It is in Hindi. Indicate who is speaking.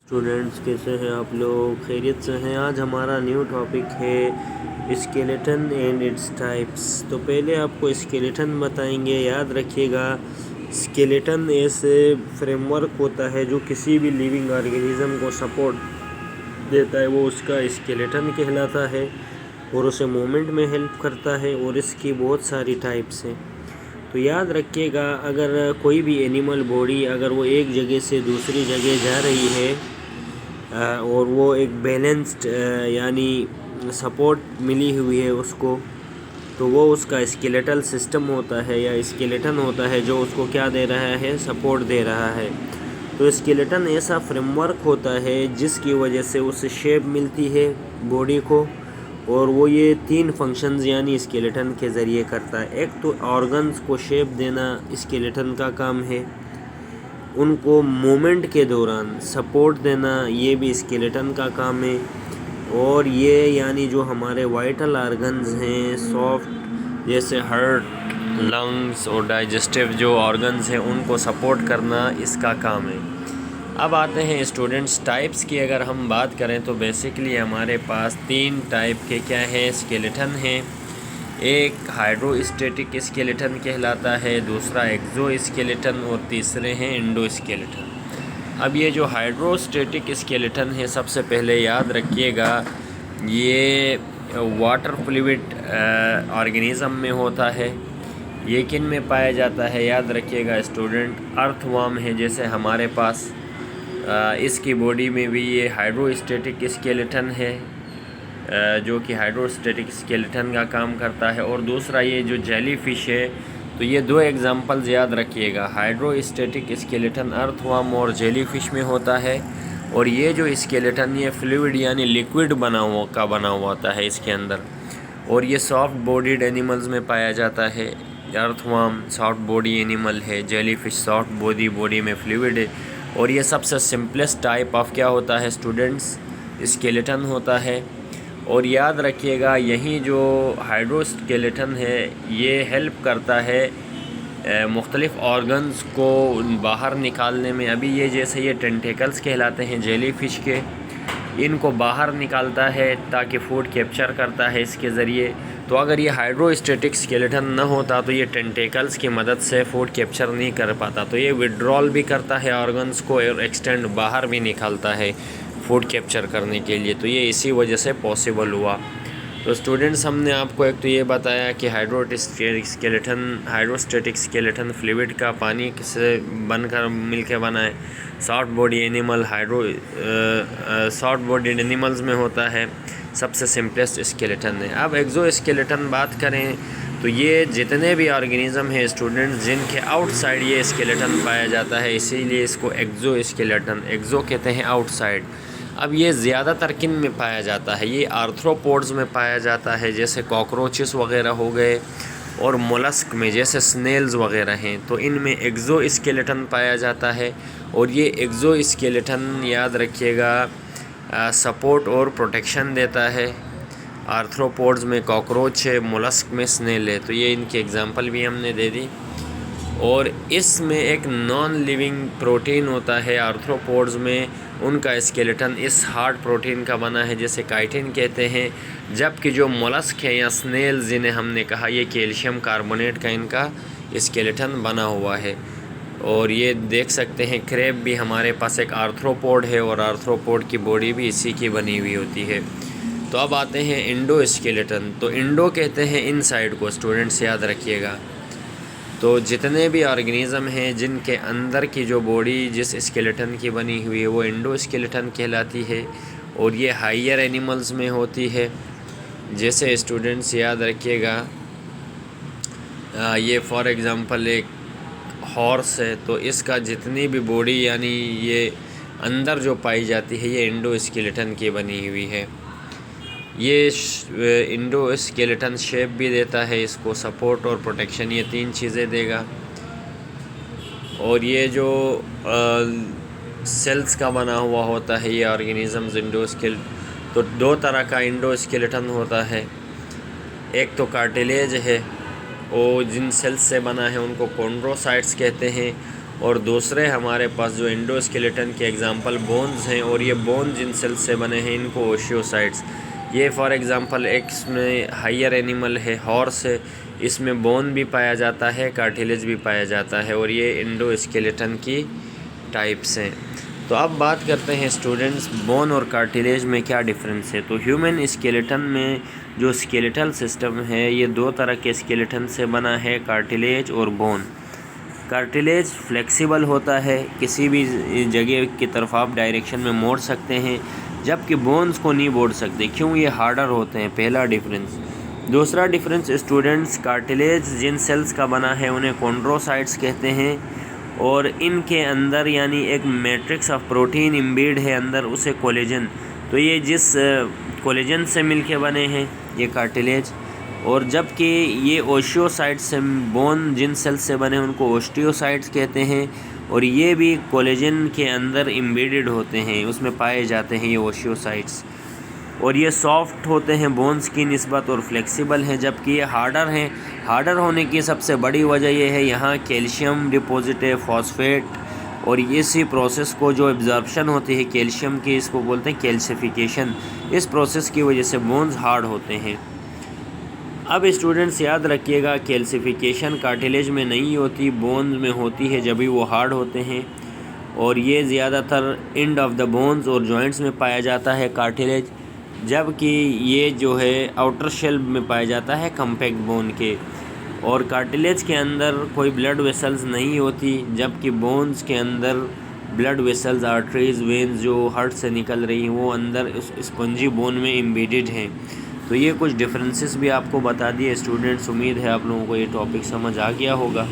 Speaker 1: स्टूडेंट्स कैसे हैं आप लोग? खैरियत से हैं? आज हमारा न्यू टॉपिक है स्केलेटन एंड इट्स टाइप्स। तो पहले आपको स्केलेटन बताएंगे। याद रखिएगा, स्केलेटन ऐसे फ्रेमवर्क होता है जो किसी भी लिविंग ऑर्गेनिज्म को सपोर्ट देता है, वो उसका स्केलेटन कहलाता है और उसे मूवमेंट में हेल्प करता है। और इसकी बहुत सारी टाइप्स हैं। तो याद रखिएगा, अगर कोई भी एनिमल बॉडी अगर वो एक जगह से दूसरी जगह जा रही है और वो एक बैलेंस्ड यानी सपोर्ट मिली हुई है उसको, तो वो उसका स्केलेटल सिस्टम होता है या स्केलेटन होता है जो उसको क्या दे रहा है, सपोर्ट दे रहा है। तो स्केलेटन ऐसा फ्रेमवर्क होता है जिसकी वजह से उसे शेप मिलती है बॉडी को, और वो ये 3 फंक्शंस यानी स्केलेटन के ज़रिए करता है। एक तो ऑर्गन्स को शेप देना स्केलेटन का काम है, उनको मूवमेंट के दौरान सपोर्ट देना ये भी स्केलेटन का काम है, और ये यानी जो हमारे वाइटल ऑर्गन्स हैं सॉफ्ट जैसे हार्ट, लंग्स और डाइजेस्टिव जो ऑर्गन्स हैं उनको सपोर्ट करना इसका काम है। अब आते हैं स्टूडेंट्स टाइप्स की। अगर हम बात करें तो बेसिकली हमारे पास 3 टाइप के क्या है स्केलेटन हैं। एक हाइड्रोस्टैटिक स्केलेटन कहलाता है, दूसरा एक्सो स्केलेटन और तीसरे हैं इंडो स्केलेटन। अब ये जो हाइड्रोस्टैटिक स्केलेटन है, सबसे पहले याद रखिएगा ये वाटर फ्लूइड ऑर्गेनिज्म में होता है। ये किन में पाया जाता है? याद रखिएगा स्टूडेंट, अर्थवर्म है जैसे हमारे पास, इसकी बॉडी में भी ये हाइड्रोस्टैटिक स्केलेटन है जो कि हाइड्रोस्टैटिक स्केलेटन का काम करता है। और दूसरा ये जो जेलीफिश है, तो ये 2 एग्जांपल्स याद रखिएगा। हाइड्रोस्टैटिक स्केलेटन अर्थवर्म और जेलीफिश में होता है, और ये जो स्केलेटन ये फ्लूइड यानी लिक्विड बना हुआ होता है इसके अंदर, और ये सॉफ्ट बॉडीड एनिमल्स में पाया जाता है। अर्थवर्म सॉफ्ट बॉडी एनिमल है, जेलीफिश सॉफ्ट बॉडी में फ्लूइड है, और ये सबसे सिंपलेस्ट टाइप ऑफ क्या होता है स्टूडेंट्स, स्केलेटन होता है। और याद रखिएगा यही जो हाइड्रोस्केलेटन है ये हेल्प करता है मुख्तलिफ़ ऑर्गन्स को बाहर निकालने में। अभी ये जैसे ये टेंटेकल्स कहलाते हैं जेलीफिश के, इनको बाहर निकालता है ताकि फूड कैप्चर करता है इसके ज़रिए। तो अगर ये हाइड्रोस्टैटिक स्केलेटन न होता तो ये टेंटेकल्स की मदद से फूड कैप्चर नहीं कर पाता। तो ये विड्रॉल भी करता है ऑर्गन्स को और एक्सटेंड बाहर भी निकालता है फूड कैप्चर करने के लिए। तो ये इसी वजह से पॉसिबल हुआ। तो स्टूडेंट्स, हमने आपको एक तो ये बताया कि हाइड्रोस्टैटिक स्केलेटन फ्लूइड का पानी से बनकर मिलके बना है। Soft body animal soft body animals में होता है, सबसे सिंपलेस्ट स्केलेटन है। अब एक्सो स्केलेटन बात करें तो ये जितने भी ऑर्गेनिज्म हैं स्टूडेंट्स जिनके आउटसाइड ये स्केलेटन पाया जाता है, इसीलिए इसको एक्सो स्केलेटन, एक्सो कहते हैं आउटसाइड। अब ये ज़्यादातर किन में पाया जाता है? ये आर्थ्रोपोड्स में पाया जाता है जैसे कॉकरोचेस वगैरह हो गए, और मोलस्क में जैसे स्नेल्स वगैरह हैं, तो इनमें एक्सो स्केलेटन पाया जाता है। और ये एक्सो स्केलेटन याद रखिएगा सपोर्ट और प्रोटेक्शन देता है। आर्थ्रोपोड्स में कॉकरोच है, मोलस्क में स्नेल है, तो ये इनकी एग्जांपल भी हमने दे दी। और इसमें एक नॉन लिविंग प्रोटीन होता है आर्थ्रोपोड्स में, उनका स्केलेटन इस हार्ड प्रोटीन का बना है जैसे काइटिन कहते हैं। जबकि जो मोलस्क है या स्नेल जिन्हें हमने कहा, ये कैल्शियम कार्बोनेट का इनका स्केलेटन बना हुआ है। और ये देख सकते हैं क्रेब भी हमारे पास एक आर्थ्रोपोड है, और आर्थ्रोपोड की बॉडी भी इसी की बनी हुई होती है। तो अब आते हैं इंडो स्केलेटन। तो इंडो कहते हैं इनसाइड को, स्टूडेंट्स याद रखिएगा। तो जितने भी ऑर्गेनिज़म हैं जिनके अंदर की जो बॉडी जिस स्केलेटन की बनी हुई है वो इंडो स्केलेटन कहलाती है, और ये हायर एनिमल्स में होती है। जैसे स्टूडेंट्स याद रखिएगा ये फॉर एग्ज़ाम्पल एक हॉर्स है, तो इसका जितनी भी बॉडी यानी ये अंदर जो पाई जाती है ये इंडो स्केलेटन की बनी हुई है। ये इंडो स्केलेटन शेप भी देता है इसको, सपोर्ट और प्रोटेक्शन, ये 3 चीज़ें देगा। और ये जो सेल्स का बना हुआ होता है ये ऑर्गेनिज़म्स तो 2 तरह का इंडो स्केलेटन होता है। एक तो कार्टिलेज है, वो जिन सेल्स से बना है उनको कॉन्ड्रोसाइट्स कहते हैं, और दूसरे हमारे पास जो एंडोस्केलेटन के एग्जांपल बोन्स हैं, और ये बोन जिन सेल्स से बने हैं इनको ओशियोसाइट्स। ये फॉर एग्जांपल एक इसमें हायर एनिमल है, हॉर्स है, इसमें बोन भी पाया जाता है, कार्टिलेज भी पाया जाता है, और ये एंडोस्केलेटन की टाइप्स हैं। तो अब बात करते हैं स्टूडेंट्स, बोन और कार्टिलेज में क्या डिफरेंस है। तो ह्यूमन स्केलेटन में जो स्केलेटल सिस्टम है ये दो तरह के स्केलेटन से बना है, कार्टिलेज और बोन। कार्टिलेज फ्लेक्सिबल होता है, किसी भी जगह की तरफ आप डायरेक्शन में मोड़ सकते हैं, जबकि बोन्स को नहीं मोड़ सकते। क्यों? ये हार्डर होते हैं, पहला डिफरेंस। दूसरा डिफरेंस स्टूडेंट्स, कार्टिलेज जिन सेल्स का बना है उन्हें कॉन्ड्रोसाइट्स कहते हैं, और इनके अंदर यानी एक मैट्रिक्स ऑफ प्रोटीन इम्बीड है अंदर, उसे कोलेजन। तो ये जिस कोलेजन से मिलके बने हैं ये कार्टिलेज, और जबकि ये ओशियोसाइट्स से, बोन जिन सेल्स से बने उनको ओस्टियोसाइट्स कहते हैं, और ये भी कोलेजन के अंदर इम्बेडेड होते हैं, उसमें पाए जाते हैं ये ओशियोसाइट्स। और ये सॉफ्ट होते हैं बोन्स की निस्बत और फ्लेक्सिबल हैं, जबकि ये हार्डर हैं। हार्डर होने की सबसे बड़ी वजह ये है यहाँ कैल्शियम डिपॉजिट है, फॉस्फेट, और इसी प्रोसेस को जो एब्जॉर्प्शन होती है कैल्शियम की, इसको बोलते हैं कैल्सिफिकेशन। इस प्रोसेस की वजह से बोन्स हार्ड होते हैं। अब स्टूडेंट्स याद रखिएगा, कैल्सिफिकेशन कार्टिलेज में नहीं होती, बोन्स में होती है, जब भी वो हार्ड होते हैं, और ये ज़्यादातर एंड ऑफ द बोन्स और जॉइंट्स में पाया जाता है कार्टिलेज, जबकि ये जो है आउटर शेल में पाया जाता है कॉम्पैक्ट बोन के। और कार्टिलेज के अंदर कोई ब्लड वेसल्स नहीं होती, जबकि बोन्स के अंदर ब्लड वेसल्स, आर्टरीज, वेन्स जो हार्ट से निकल रही हैं वो अंदर उस स्पंजी बोन में एम्बेडेड हैं। तो ये कुछ डिफरेंसेस भी आपको बता दिए स्टूडेंट्स। उम्मीद है आप लोगों को ये टॉपिक समझ आ गया होगा।